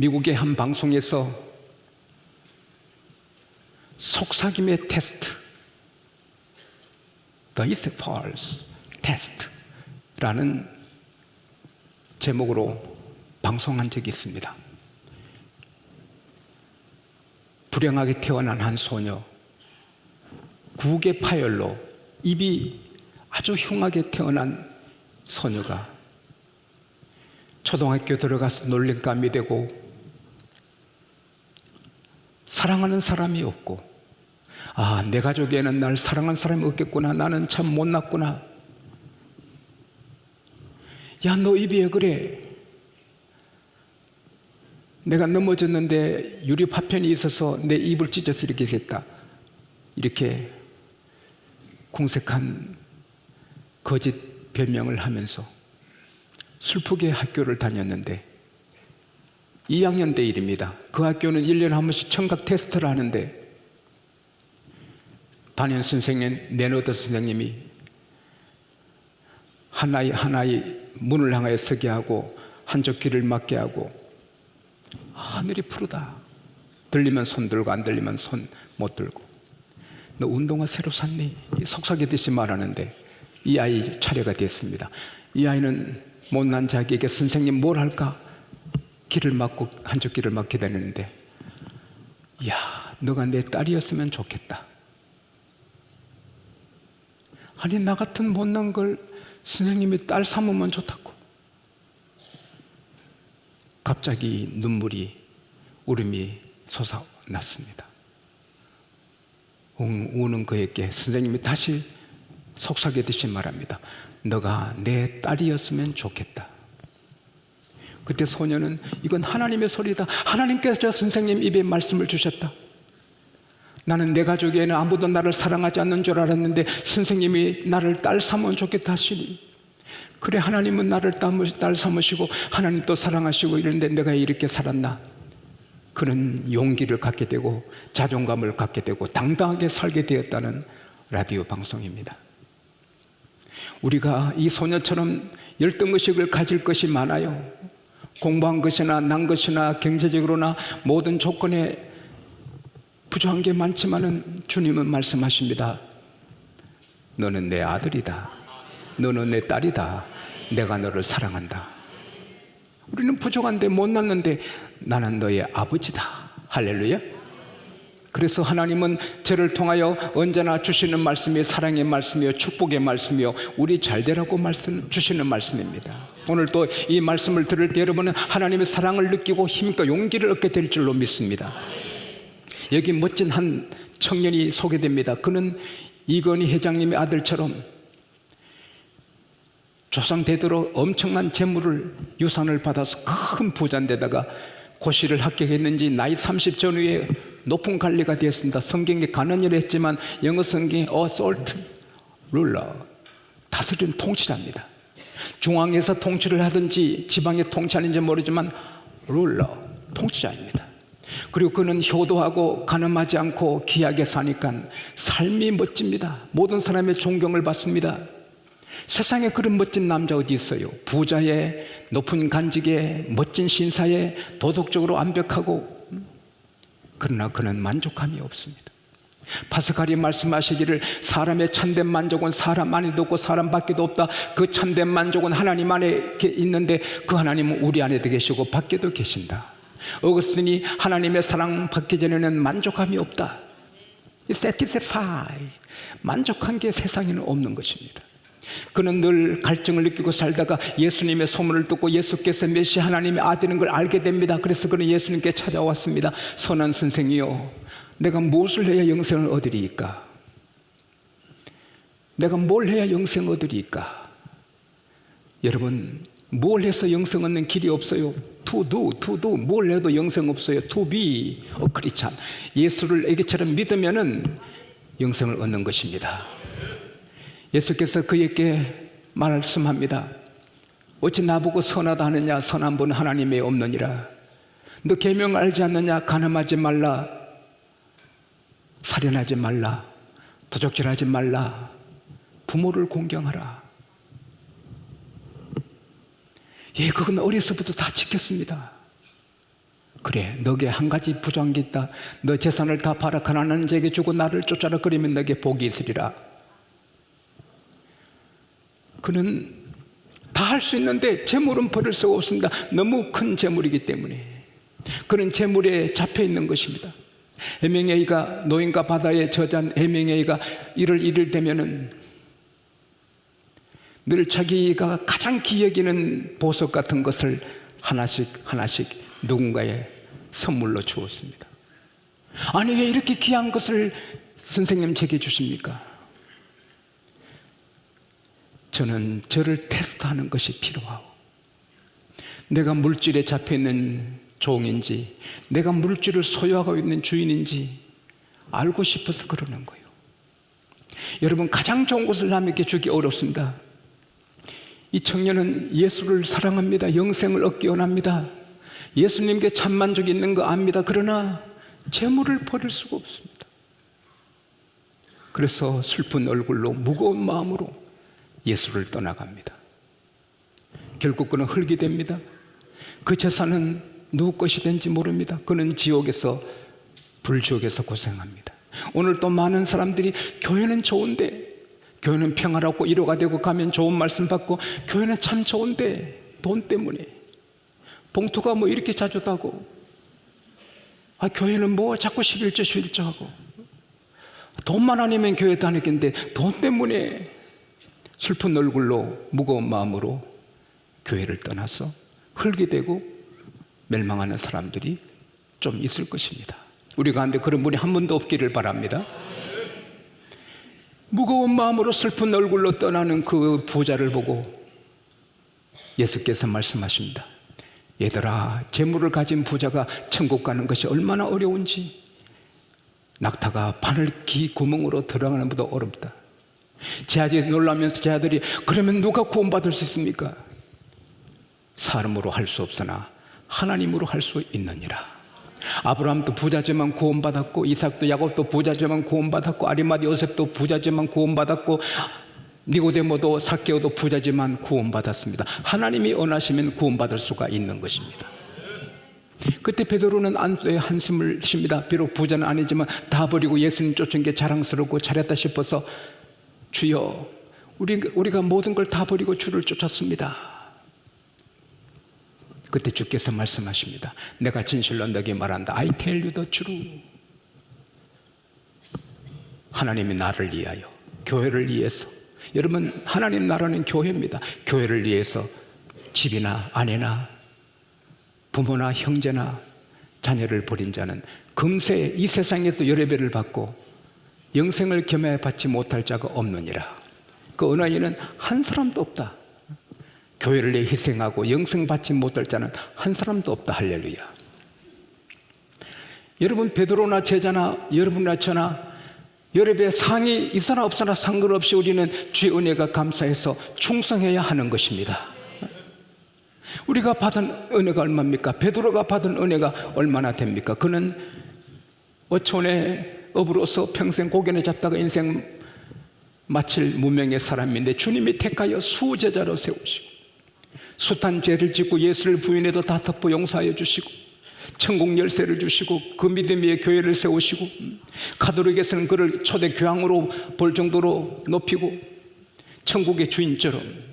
미국의 한 방송에서 속삭임의 테스트, The is false test라는 제목으로 방송한 적이 있습니다. 불행하게 태어난 한 소녀, 구개 파열로 입이 아주 흉하게 태어난 소녀가 초등학교 들어가서 놀림감이 되고 사랑하는 사람이 없고, 아, 내 가족에는 날 사랑하는 사람이 없겠구나, 나는 참 못났구나. 야, 너 입이 왜 그래? 내가 넘어졌는데 유리 파편이 있어서 내 입을 찢어서 이렇게 됐다. 이렇게 궁색한 거짓 변명을 하면서 슬프게 학교를 다녔는데 2학년 때 일입니다. 그 학교는 1년에 한 번씩 청각 테스트를 하는데 담임 선생님, 내노드 선생님이 하나의 문을 향하여 서게 하고 한쪽 귀를 막게 하고, 하늘이 푸르다. 들리면 손 들고 안 들리면 손 못 들고. 너 운동화 새로 샀니? 속삭이듯이 말하는데 이 아이 차례가 됐습니다. 이 아이는 못난 자기에게 선생님 뭘 할까? 귀를 막고 한쪽 귀를 막게 되는데, 야, 너가 내 딸이었으면 좋겠다. 아니, 나 같은 못난 걸 선생님이 딸 삼으면 좋다고. 갑자기 눈물이, 울음이 솟아났습니다. 우는 그에게 선생님이 다시 속삭이듯이 말합니다. 너가 내 딸이었으면 좋겠다. 그때 소녀는 이건 하나님의 소리다. 하나님께서 선생님 입에 말씀을 주셨다. 나는 내 가족에는 아무도 나를 사랑하지 않는 줄 알았는데 선생님이 나를 딸 삼으면 좋겠다 하시니, 그래, 하나님은 나를 딸 삼으시고 하나님 또 사랑하시고 이런데 내가 이렇게 살았나? 그는 용기를 갖게 되고 자존감을 갖게 되고 당당하게 살게 되었다는 라디오 방송입니다. 우리가 이 소녀처럼 열등의식을 가질 것이 많아요. 공부한 것이나 난 것이나 경제적으로나 모든 조건에 부족한 게 많지만은 주님은 말씀하십니다. 너는 내 아들이다. 너는 내 딸이다. 내가 너를 사랑한다. 우리는 부족한데 못났는데 나는 너의 아버지다. 할렐루야. 그래서 하나님은 저를 통하여 언제나 주시는 말씀이 사랑의 말씀이요 축복의 말씀이요 우리 잘되라고 말씀 주시는 말씀입니다. 오늘 또 이 말씀을 들을 때 여러분은 하나님의 사랑을 느끼고 힘과 용기를 얻게 될 줄로 믿습니다. 여기 멋진 한 청년이 소개됩니다. 그는 이건희 회장님의 아들처럼 조상 대대로 엄청난 재물을, 유산을 받아서 큰 부자인데다가 고시를 합격했는지 나이 30 전후에 높은 관리가 되었습니다. 성경에 가난이라 했지만 영어 성경에 salt ruler, 다스리는 통치자입니다. 중앙에서 통치를 하든지 지방에 통치하는지 모르지만 룰러, 통치자입니다. 그리고 그는 효도하고 가늠하지 않고 귀하게 사니까 삶이 멋집니다. 모든 사람의 존경을 받습니다. 세상에 그런 멋진 남자 어디 있어요? 부자에, 높은 간직에, 멋진 신사에, 도덕적으로 완벽하고, 그러나 그는 만족함이 없습니다. 파스칼이 말씀하시기를 사람의 참된 만족은 사람 안에도 없고 사람 밖에도 없다. 그 참된 만족은 하나님 안에 있는데 그 하나님은 우리 안에도 계시고 밖에도 계신다. 어거스틴이 하나님의 사랑 받기 전에는 만족함이 없다. satisfy, 만족한 게 세상에는 없는 것입니다. 그는 늘 갈증을 느끼고 살다가 예수님의 소문을 듣고 예수께서 메시아 하나님의 아들인 걸 알게 됩니다. 그래서 그는 예수님께 찾아왔습니다. 선한 선생이요, 내가 무엇을 해야 영생을 얻으리이까? 내가 뭘 해야 영생을 얻으리이까? 여러분, 뭘 해서 영생 얻는 길이 없어요. to do, 뭘 해도 영생 없어요. to be a Christian, 예수를 애기처럼 믿으면은 영생을 얻는 것입니다. 예수께서 그에게 말씀합니다. 어찌 나보고 선하다 하느냐? 선한 분은 하나님의 없느니라. 너 계명 알지 않느냐? 간음하지 말라, 살인하지 말라, 도적질하지 말라, 부모를 공경하라. 예, 그건 어려서부터 다 지켰습니다. 그래, 너게 한 가지 부족한 게 있다. 너 재산을 다 팔아 가난한 자에게 주고 나를 쫓아라. 그러면 너게 복이 있으리라. 그는 다 할 수 있는데 재물은 버릴 수가 없습니다. 너무 큰 재물이기 때문에. 그는 재물에 잡혀 있는 것입니다. 해밍웨이가, 노인과 바다의 저자인 해밍웨이가 이를 되면은 늘 자기가 가장 기여기는 보석 같은 것을 하나씩 누군가에 선물로 주었습니다. 아니, 왜 이렇게 귀한 것을 선생님 제게 주십니까? 저는 저를 테스트하는 것이 필요하고, 내가 물질에 잡혀있는 종인지, 내가 물질을 소유하고 있는 주인인지 알고 싶어서 그러는 거예요. 여러분, 가장 좋은 것을 남에게 주기 어렵습니다. 이 청년은 예수를 사랑합니다. 영생을 얻기 원합니다. 예수님께 참 만족이 있는 거 압니다. 그러나 재물을 버릴 수가 없습니다. 그래서 슬픈 얼굴로 무거운 마음으로 예수를 떠나갑니다. 결국 그는 흙이 됩니다. 그 재산은 누구 것이 된지 모릅니다. 그는 지옥에서, 불지옥에서 고생합니다. 오늘 또 많은 사람들이 교회는 좋은데, 교회는 평화롭고 위로가 되고 가면 좋은 말씀 받고, 교회는 참 좋은데 돈 때문에 봉투가 뭐 이렇게 자주 다고, 교회는 뭐 자꾸 11조 하고, 돈만 아니면 교회 다니겠는데 돈 때문에 슬픈 얼굴로 무거운 마음으로 교회를 떠나서 흙이 되고 멸망하는 사람들이 좀 있을 것입니다. 우리 가운데 그런 분이 한 분도 없기를 바랍니다. 무거운 마음으로 슬픈 얼굴로 떠나는 그 부자를 보고 예수께서 말씀하십니다. 얘들아, 재물을 가진 부자가 천국 가는 것이 얼마나 어려운지, 낙타가 바늘 귀 구멍으로 들어가는 것보다 어렵다. 제 아들이 놀라면서, 제 아들이 그러면 누가 구원받을 수 있습니까? 사람으로 할 수 없으나 하나님으로 할 수 있느니라. 아브라함도 부자지만 구원받았고, 이삭도 야곱도 부자지만 구원받았고, 아리마디 요셉도 부자지만 구원받았고, 니고데모도 삭개오도 부자지만 구원받았습니다. 하나님이 원하시면 구원받을 수가 있는 것입니다. 그때 베드로는 안도의 한숨을 쉽니다. 비록 부자는 아니지만 다 버리고 예수님 쫓은 게 자랑스럽고 잘했다 싶어서, 주여, 우리가 모든 걸 다 버리고 주를 쫓았습니다. 그때 주께서 말씀하십니다. 내가 진실로 너에게 말한다. I tell you the truth. 하나님이 나를 위하여, 교회를 위해서, 여러분, 하나님 나라는 교회입니다. 교회를 위해서 집이나 아내나 부모나 형제나 자녀를 버린 자는 금세 이 세상에서 여러 배를 받고 영생을 겸해 받지 못할 자가 없느니라. 그 어느 이는 한 사람도 없다. 교회를 위해 희생하고 영생 받지 못할 자는 한 사람도 없다. 할렐루야. 여러분, 베드로나 제자나 여러분이나 저나 여러 배 상이 있으나 없으나 상관없이 우리는 주의 은혜가 감사해서 충성해야 하는 것입니다. 우리가 받은 은혜가 얼마입니까? 베드로가 받은 은혜가 얼마나 됩니까? 그는 어촌의 업으로서 평생 고견에 잡다가 인생 마칠 무명의 사람인데, 주님이 택하여 수제자로 세우시고 숱한 죄를 짓고 예수를 부인해도 다 덮어 용서하여 주시고 천국 열쇠를 주시고 그 믿음 위에 교회를 세우시고 가톨릭에서는 그를 초대 교황으로 볼 정도로 높이고 천국의 주인처럼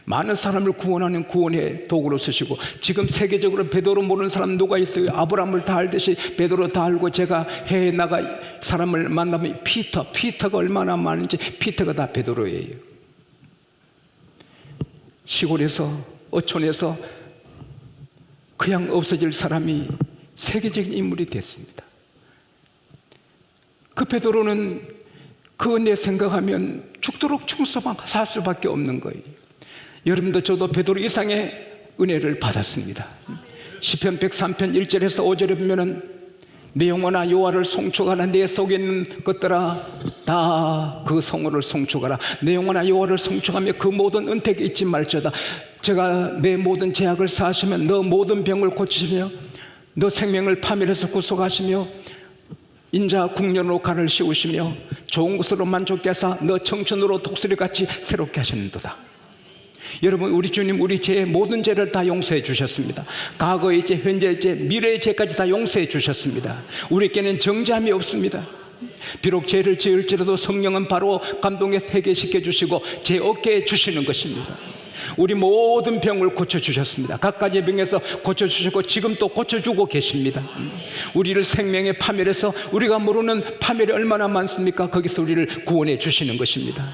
많은 사람을 구원하는 구원의 도구로 쓰시고, 지금 세계적으로 베드로 모르는 사람 누가 있어요? 아브라함을 다 알듯이 베드로 다 알고, 제가 해외에 나가 사람을 만나면 피터가 얼마나 많은지, 피터가 다 베드로예요. 시골에서, 어촌에서 그냥 없어질 사람이 세계적인 인물이 됐습니다. 그 베드로는 그 은혜 생각하면 죽도록 충성할 수밖에 없는 거예요. 여러분도 저도 베드로 이상의 은혜를 받았습니다. 시편 103편 1절에서 5절에 보면은 내 영혼아 여호와를 송축하라. 내 속에 있는 것들아 다 그 성호를 송축하라. 내 영혼아 여호와를 송축하며 그 모든 은택이 잊지 말지어다. 제가 내 모든 죄악을 사하시면 너 모든 병을 고치시며 너 생명을 파멸해서 구속하시며 인자 국련으로 간을 씌우시며 좋은 것으로 만족케 하사 너 청춘으로 독수리같이 새롭게 하시는도다. 여러분, 우리 주님 우리 죄의 모든 죄를 다 용서해 주셨습니다. 과거의 죄, 현재의 죄, 미래의 죄까지 다 용서해 주셨습니다. 우리에게는 정죄함이 없습니다. 비록 죄를 지을지라도 성령은 바로 감동에 회개시켜 주시고 죄 없게 해 주시는 것입니다. 우리 모든 병을 고쳐주셨습니다. 각가지 병에서 고쳐주셨고 지금 또 고쳐주고 계십니다. 우리를 생명의 파멸에서, 우리가 모르는 파멸이 얼마나 많습니까? 거기서 우리를 구원해 주시는 것입니다.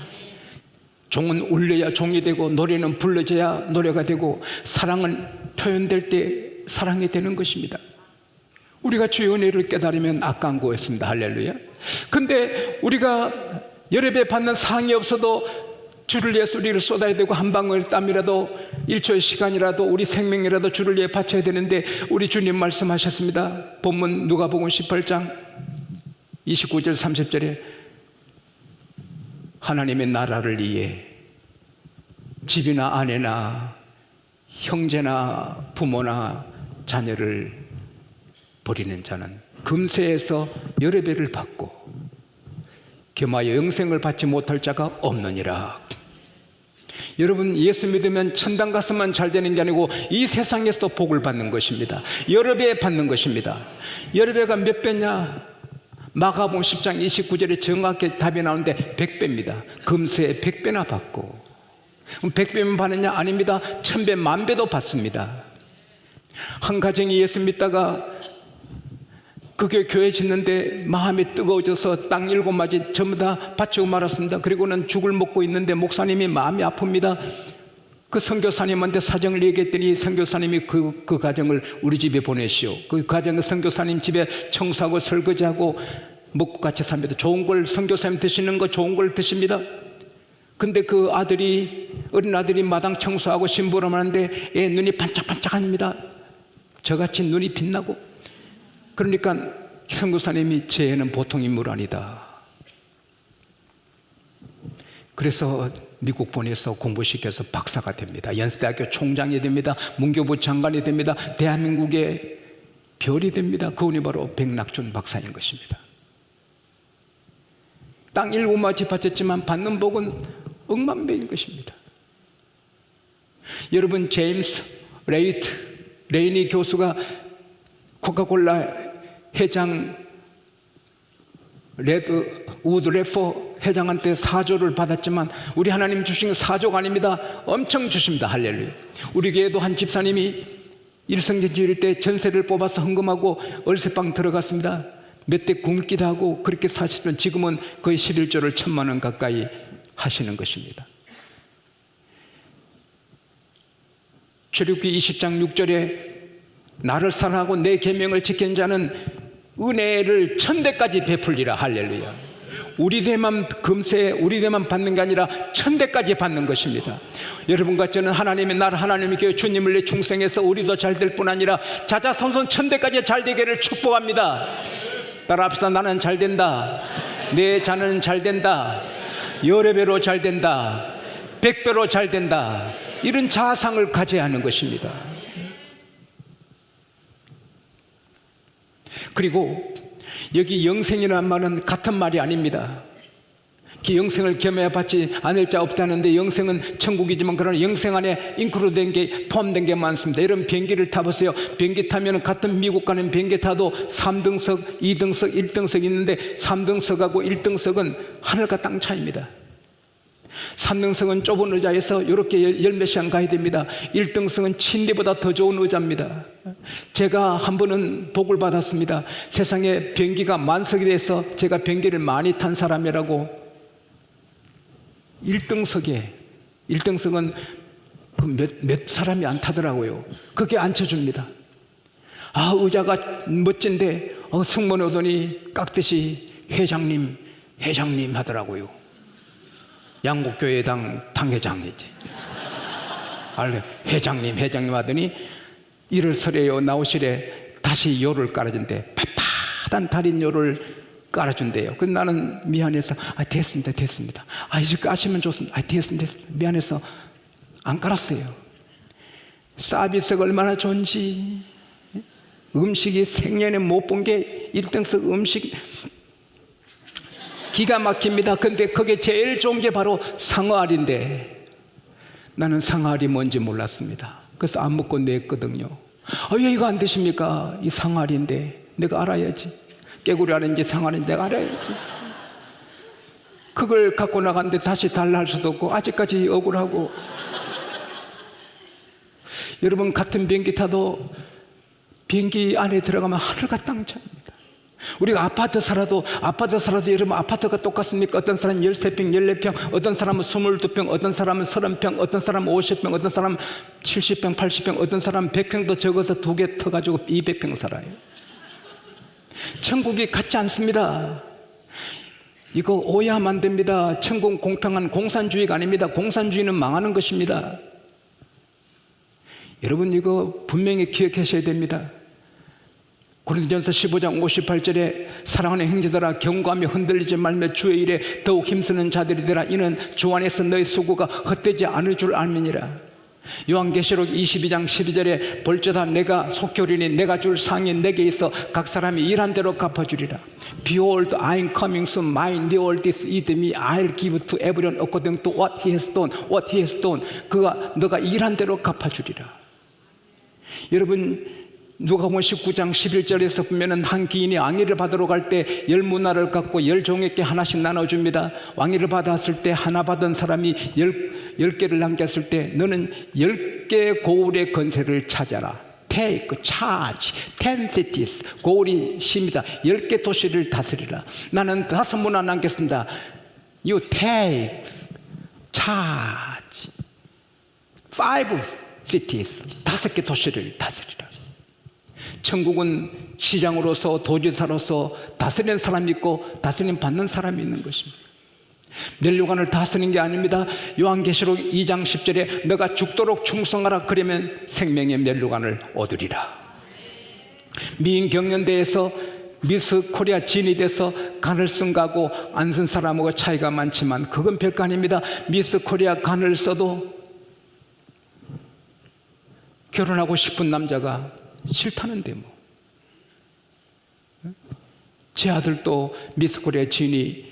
종은 울려야 종이 되고 노래는 불러져야 노래가 되고 사랑은 표현될 때 사랑이 되는 것입니다. 우리가 주의 은혜를 깨달으면 아까운 거였습니다. 할렐루야. 근데 우리가 열애배 받는 상이 없어도 주를 위해서 우리를 쏟아야 되고 한 방울 땀이라도 1초의 시간이라도 우리 생명이라도 주를 위해 바쳐야 되는데 우리 주님 말씀하셨습니다. 본문 누가복음 18장 29절 30절에 하나님의 나라를 위해 집이나 아내나 형제나 부모나 자녀를 버리는 자는 금세에서 여러 배를 받고 겸하여 영생을 받지 못할 자가 없느니라. 여러분, 예수 믿으면 천당 가서만 잘 되는 게 아니고 이 세상에서도 복을 받는 것입니다. 여러 배 받는 것입니다. 여러 배가 몇 배냐? 마가복음 10장 29절에 정확히 답이 나오는데 100배입니다. 금세 100배나 받고. 그럼 100배만 받느냐? 아닙니다. 1000배, 10,000배도 받습니다. 한 가정이 예수 믿다가 그게 교회 짓는데 마음이 뜨거워져서 땅 7마디 전부 다 바치고 말았습니다. 그리고는 죽을 먹고 있는데 목사님이 마음이 아픕니다. 그 선교사님한테 사정을 얘기했더니 선교사님이 그 가정을 우리 집에 보내시오. 그 가정은 선교사님 집에 청소하고 설거지하고 먹고 같이 삽니다. 좋은 걸, 선교사님 드시는 거 좋은 걸 드십니다. 근데 그 아들이, 어린 아들이 마당 청소하고 심부름 하는데 애 눈이 반짝반짝합니다. 저같이 눈이 빛나고. 그러니까 선교사님이 제 애는 보통 인물 아니다. 그래서 미국 보내서 공부시켜서 박사가 됩니다. 연세대학교 총장이 됩니다. 문교부 장관이 됩니다. 대한민국의 별이 됩니다. 그분이 바로 백낙준 박사인 것입니다. 땅 7마디 바쳤지만 받는 복은 억만배인 것입니다. 여러분, 제임스 레이니 교수가 코카콜라 회장 우드 레퍼 회장한테 4조를 받았지만 우리 하나님 주신 건 4조가 아닙니다. 엄청 주십니다. 할렐루야. 우리 교회도 한 집사님이 일성전 지을 때 전세를 뽑아서 헌금하고 얼쇠방 들어갔습니다. 몇 대 굶기도 하고 그렇게 사시던 지금은 거의 11조를 1,000만 원 가까이 하시는 것입니다. 출애굽기 20장 6절에 나를 사랑하고 내 계명을 지킨 자는 은혜를 1000대까지 베풀리라. 할렐루야. 우리 대만 금세 우리 대만 받는 게 아니라 1000대까지 받는 것입니다. 여러분과 저는 하나님의 나라, 하나님의 교회, 주님을 위해 충성해서 우리도 잘 될 뿐 아니라 자자손손 1000대까지 잘 되기를 축복합니다. 따라합시다. 나는 잘 된다. 내 자는 잘 된다. 여러 배로 잘 된다. 100배로 잘 된다. 이런 자상을 가져야 하는 것입니다. 그리고 여기 영생이라는 말은 같은 말이 아닙니다. 그 영생을 겸해야 받지 않을 자 없다는데 영생은 천국이지만 그러나 영생 안에 인크루된 게 포함된 게 많습니다. 이런 비행기를 타보세요. 비행기 타면 같은 미국 가는 비행기 타도 3등석, 2등석, 1등석 있는데 3등석하고 1등석은 하늘과 땅 차이입니다. 3등석은 좁은 의자에서 이렇게 열 몇 시간 가야 됩니다. 1등석은 침대보다 더 좋은 의자입니다. 제가 한 번은 복을 받았습니다. 세상에 비행기가 만석이 돼서 제가 비행기를 많이 탄 사람이라고 1등석은 몇 사람이 안 타더라고요. 그게 앉혀줍니다. 아, 의자가 멋진데 승무원 오더니 깍듯이 회장님 하더라고요. 양국교회당 당회장이지. 회장님 하더니 일을설에요 나오실에 다시 요를 깔아준대. 빳빳한 달인 요를 깔아준대요. 그래서 나는 미안해서 됐습니다. 이제 까시면 좋습니다. 됐습니다. 미안해서 안 깔았어요. 서비스가 얼마나 좋은지, 음식이 생년에 못 본 게 1등석 음식 기가 막힙니다. 근데 그게 제일 좋은 게 바로 상어알인데 나는 상아리 뭔지 몰랐습니다. 그래서 안 먹고 냈거든요. 왜 이거 안 드십니까? 이 상아리인데 내가 알아야지. 깨구리 아닌지 상아리인지 내가 알아야지. 그걸 갖고 나갔는데 다시 달라 할 수도 없고 아직까지 억울하고. 여러분, 같은 비행기 타도 비행기 안에 들어가면 하늘과 땅 차이입니다. 우리가 아파트 살아도 여러분, 아파트가 똑같습니까? 어떤 사람은 13평, 14평, 어떤 사람은 22평, 어떤 사람은 30평, 어떤 사람은 50평, 어떤 사람은 70평, 80평, 어떤 사람은 100평도 적어서 2개 터가지고 200평 살아요. 천국이 같지 않습니다. 이거 오해하면 안 됩니다. 천국 공평한 공산주의가 아닙니다. 공산주의는 망하는 것입니다. 여러분, 이거 분명히 기억하셔야 됩니다. 고린도전서 15장 58절에 사랑하는 형제들아, 경고하며 흔들리지 말며 주의 일에 더욱 힘쓰는 자들이 되라. 이는 주 안에서 너희 수고가 헛되지 않을 줄 알미니라. 요한계시록 22장 12절에 볼지어다 내가 속결이니 내가 줄 상이 내게 있어 각 사람이 일한 대로 갚아주리라. Behold, I am coming soon. My reward is with me. I'll give to everyone according to what he has done. What he has done. 너가 일한 대로 갚아주리라. 여러분, 누가복음 19장 11절에서 보면은 한 기인이 왕위를 받으러 갈 때 10문화를 갖고 10종에게 하나씩 나눠줍니다. 왕위를 받았을 때 하나 받은 사람이 10개를 남겼을 때 너는 10개 고울의 건세를 찾아라. Take charge 10 cities. 고울이 시입니다. 10개 도시를 다스리라. 나는 5문화 남겼습니다. You take charge 5 cities. 5개 도시를 다스리라. 천국은 시장으로서 도지사로서 다스리는 사람이 있고 다스림 받는 사람이 있는 것입니다. 면류관을 다스리는 게 아닙니다. 요한계시록 2장 10절에 너가 죽도록 충성하라. 그러면 생명의 면류관을 얻으리라. 미인 경연대에서 미스 코리아 진이 돼서 간을 쓴 거하고 안 쓴 사람하고 차이가 많지만 그건 별거 아닙니다. 미스 코리아 간을 써도 결혼하고 싶은 남자가 싫다는데 뭐. 제 아들도 미스 코리아 진이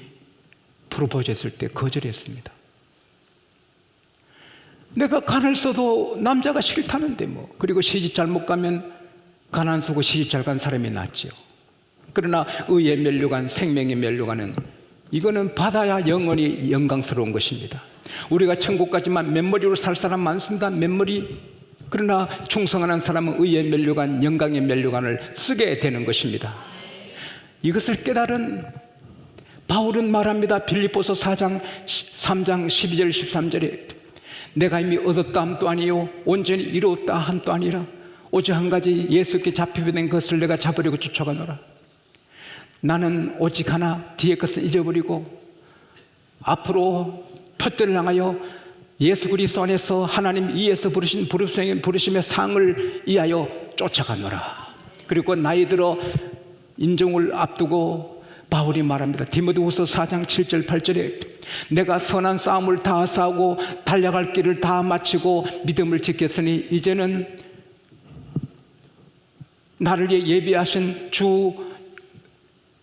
프로포즈 했을 때 거절했습니다. 내가 간을 써도 남자가 싫다는데 뭐. 그리고 시집 잘못 가면 간 안 쓰고 시집 잘 간 사람이 낫지요. 그러나 의의 면류관, 생명의 면류관은 이거는 받아야 영원히 영광스러운 것입니다. 우리가 천국 가지만 맨머리로 살 사람 많습니다. 맨머리. 그러나 충성하는 사람은 의의 면류관, 영광의 면류관을 쓰게 되는 것입니다. 이것을 깨달은 바울은 말합니다. 빌립보서 4장 3장 12절 13절에 내가 이미 얻었다 함도 아니요 온전히 이루었다 함도 아니라 오직 한 가지 예수께 잡혀된 것을 내가 잡으려고 쫓아가노라. 나는 오직 하나 뒤의 것을 잊어버리고 앞으로 표대를 향하여 예수 그리스도 안에서 하나님 이에서 부르신 부르심의 상을 위하여 쫓아가노라. 그리고 나이 들어 인종을 앞두고 바울이 말합니다. 디모데후서 4장 7절 8절에 내가 선한 싸움을 다 싸우고 달려갈 길을 다 마치고 믿음을 지켰으니 이제는 나를 위해 예비하신 주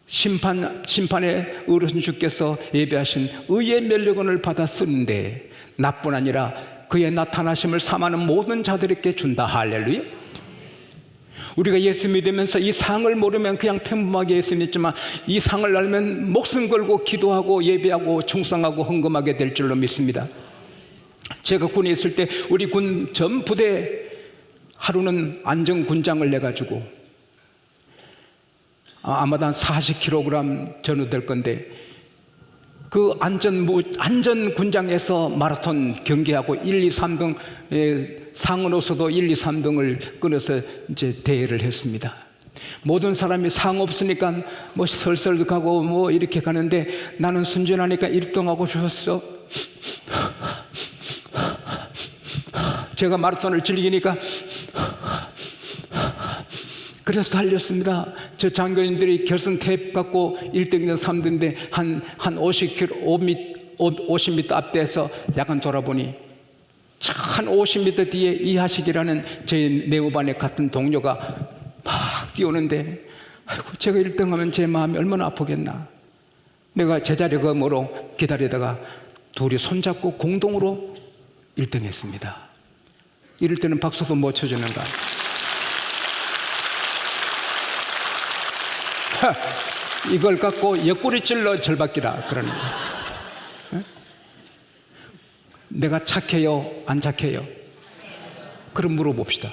심판의 어르신 주께서 예비하신 의의 면류관을 받아 쓰는데 나뿐 아니라 그의 나타나심을 삼하는 모든 자들에게 준다. 할렐루야. 우리가 예수 믿으면서 이 상을 모르면 그냥 평범하게 예수 믿지만 이 상을 알면 목숨 걸고 기도하고 예배하고 충성하고 헌금하게 될 줄로 믿습니다. 제가 군에 있을 때 우리 군 전 부대 하루는 안전군장을 내가지고 아마도 한 40kg 전후될 건데 그 안전군장에서 마라톤 경기하고 1, 2, 3등 상으로서도 1, 2, 3등을 끊어서 이제 대회를 했습니다. 모든 사람이 상 없으니까 뭐 설설 가고 뭐 이렇게 가는데 나는 순전하니까 1등하고 싶었어. 제가 마라톤을 즐기니까 그래서 달렸습니다. 저 장교님들이 결승 테이프 갖고 1등이든 3등인데 한 50m 앞에서 약간 돌아보니 한 50m 뒤에 이하식이라는 저희 내후반에 같은 동료가 막 뛰어오는데 아이고 제가 1등하면 제 마음이 얼마나 아프겠나. 내가 제자리 검으로 기다리다가 둘이 손잡고 공동으로 1등 했습니다. 이럴 때는 박수도 못 쳐주는가? 이걸 갖고 옆구리 찔러 절박기라 그러는 거예요. 내가 착해요? 안 착해요? 그럼 물어봅시다.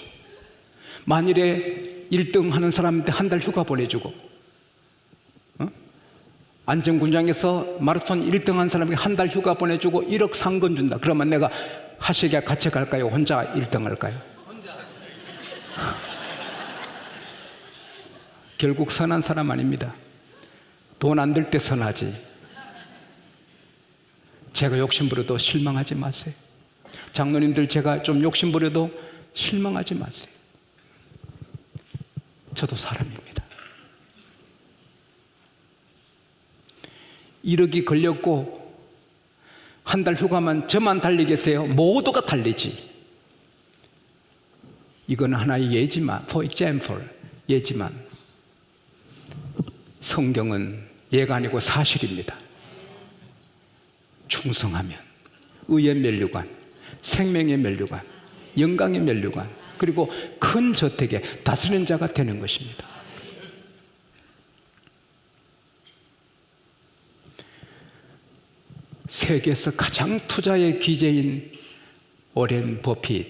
만일에 1등 하는 사람한테 한 달 휴가 보내주고, 안전군장에서 마라톤 1등 한 사람에게 한 달 휴가 보내주고 1억 상금 준다. 그러면 내가 하식에 같이 갈까요? 혼자 1등 할까요? 결국 선한 사람 아닙니다. 돈 안 들 때 선하지. 제가 욕심부려도 실망하지 마세요. 장로님들, 제가 좀 욕심부려도 실망하지 마세요. 저도 사람입니다. 1억이 걸렸고 한 달 휴가만 저만 달리겠어요? 모두가 달리지. 이건 하나의 예지만, for example, 예지만 성경은 예가 아니고 사실입니다. 충성하면 의의 면류관, 생명의 면류관, 영광의 면류관, 그리고 큰 저택에 다스리는 자가 되는 것입니다. 세계에서 가장 투자의 귀재인 오렌 버핏,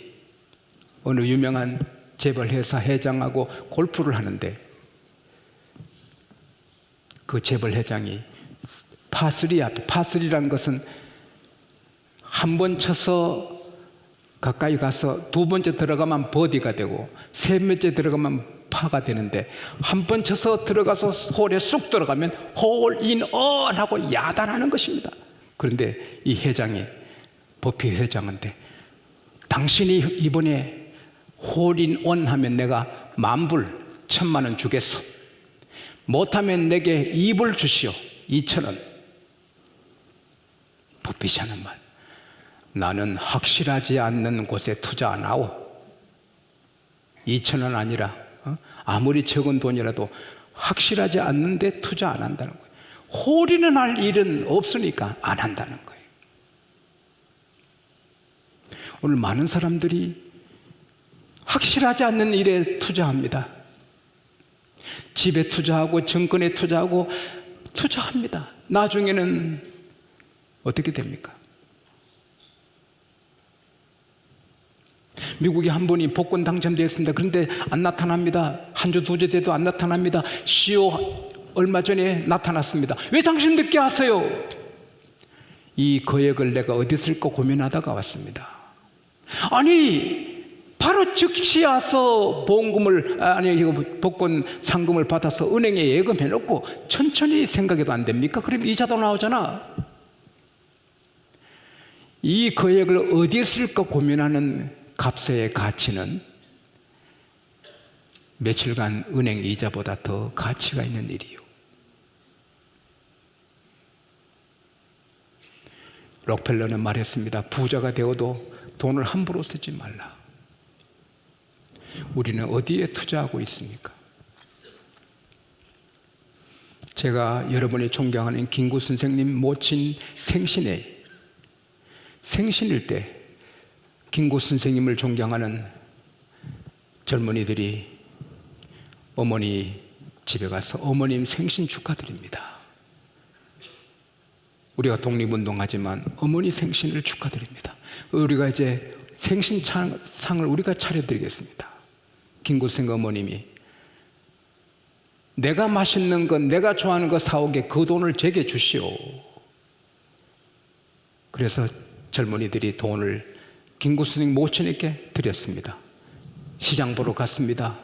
어느 유명한 재벌회사 회장하고 골프를 하는데, 그 재벌 회장이 파3 앞에, 파3라는 것은 한 번 쳐서 가까이 가서 두 번째 들어가면 버디가 되고 세 번째 들어가면 파가 되는데, 한 번 쳐서 들어가서 홀에 쑥 들어가면 홀인원 하고 야단하는 것입니다. 그런데 이 회장이, 버핏 회장한테, 당신이 이번에 홀인원 하면 내가 10,000불, 1,000,000원 주겠어. 못하면 내게 2불 주시오. 2,000원. 버핏이 하는 말, 나는 확실하지 않는 곳에 투자 안 하오. 2,000원 아니라 아무리 적은 돈이라도 확실하지 않는 데 투자 안 한다는 거예요. 홀인원 할 일은 없으니까 안 한다는 거예요. 오늘 많은 사람들이 확실하지 않는 일에 투자합니다. 집에 투자하고 증권에 투자하고 투자합니다. 나중에는 어떻게 됩니까? 미국에 한 분이 복권 당첨되었습니다. 그런데 안 나타납니다. 한 주, 두 주 돼도 안 나타납니다. CEO 얼마 전에 나타났습니다. 왜 당신 늦게 왔어요? 이 거액을 내가 어디 쓸까 고민하다가 왔습니다. 아니, 바로 즉시 와서 보험금을, 복권 상금을 받아서 은행에 예금해놓고 천천히 생각해도 안 됩니까? 그럼 이자도 나오잖아. 이 거액을 어디에 쓸까 고민하는 값의 가치는 며칠간 은행 이자보다 더 가치가 있는 일이요. 록펠러는 말했습니다. 부자가 되어도 돈을 함부로 쓰지 말라. 우리는 어디에 투자하고 있습니까? 제가 여러분이 존경하는 김구 선생님 모친 생신일 때 김구 선생님을 존경하는 젊은이들이 어머니 집에 가서 어머님 생신 축하드립니다. 우리가 독립운동하지만 어머니 생신을 축하드립니다. 우리가 이제 생신상을 우리가 차려드리겠습니다. 김구 선생 어머님이 내가 맛있는 것, 내가 좋아하는 거 사오게 그 돈을 제게 주시오. 그래서 젊은이들이 돈을 김구 선생 모친에게 드렸습니다. 시장 보러 갔습니다.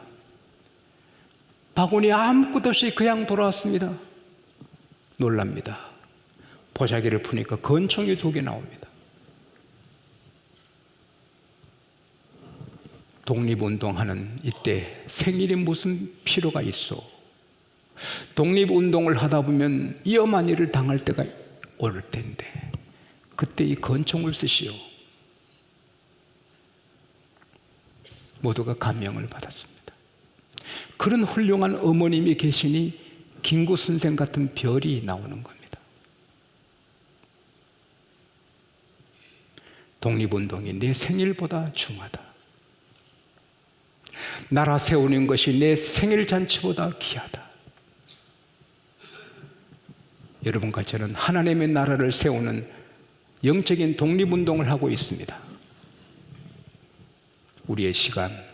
바구니 아무것도 없이 그냥 돌아왔습니다. 놀랍니다. 보자기를 푸니까 건총이 2개 나옵니다. 독립운동하는 이때 생일이 무슨 필요가 있어? 독립운동을 하다 보면 위험한 일을 당할 때가 올 텐데 그때 이 건총을 쓰시오. 모두가 감명을 받았습니다. 그런 훌륭한 어머님이 계시니 김구 선생 같은 별이 나오는 겁니다. 독립운동이 내 생일보다 중하다. 나라 세우는 것이 내 생일잔치보다 귀하다. 여러분과 저는 하나님의 나라를 세우는 영적인 독립운동을 하고 있습니다. 우리의 시간,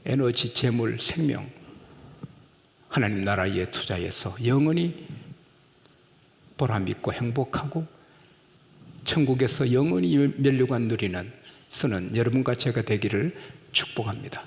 에너지, 재물, 생명, 하나님 나라에 투자해서 영원히 보람있고 행복하고 천국에서 영원히 면류관 누리는 쓰는 여러분과 제가 되기를 축복합니다.